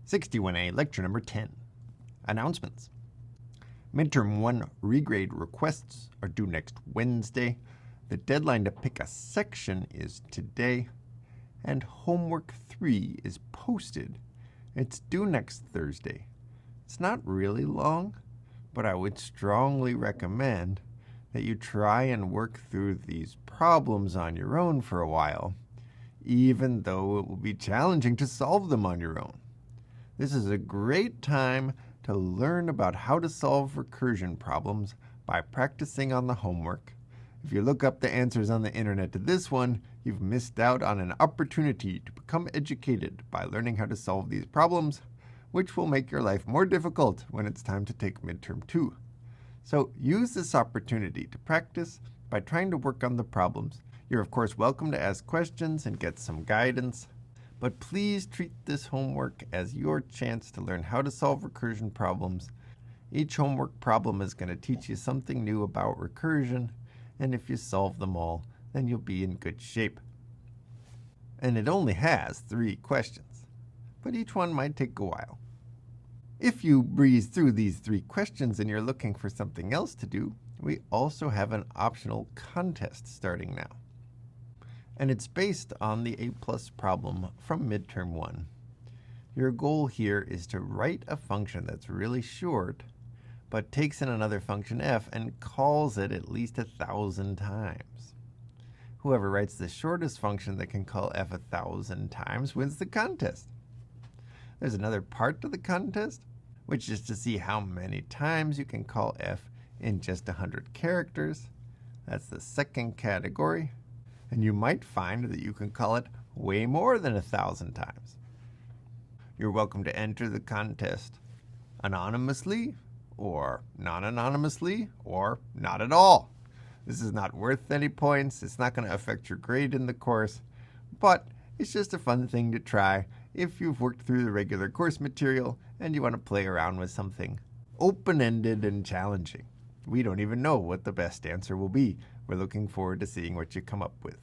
61A, lecture number 10. Announcements. Midterm 1 regrade requests are due next Wednesday. The deadline to pick a section is today. And homework 3 is posted. It's due next Thursday. It's not really long, but I would strongly recommend that you try and work through these problems on your own for a while, even though it will be challenging to solve them on your own. This is a great time to learn about how to solve recursion problems by practicing on the homework. If you look up the answers on the internet to this one, you've missed out on an opportunity to become educated by learning how to solve these problems, which will make your life more difficult when it's time to take midterm 2. So use this opportunity to practice by trying to work on the problems. You're of course welcome to ask questions and get some guidance, but please treat this homework as your chance to learn how to solve recursion problems. Each homework problem is going to teach you something new about recursion, and if you solve them all, then you'll be in good shape. And it only has 3 questions, but each one might take a while. If you breeze through these 3 questions and you're looking for something else to do, we also have an optional contest starting now. And it's based on the A+ problem from midterm 1. Your goal here is to write a function that's really short, but takes in another function f and calls it at least 1,000 times. Whoever writes the shortest function that can call f 1,000 times wins the contest. There's another part to the contest, which is to see how many times you can call f in just 100 characters. That's the second category. And you might find that you can call it way more than 1,000 times. You're welcome to enter the contest anonymously, or non-anonymously, or not at all. This is not worth any points. It's not going to affect your grade in the course, but it's just a fun thing to try if you've worked through the regular course material and you want to play around with something open-ended and challenging. We don't even know what the best answer will be. We're looking forward to seeing what you come up with.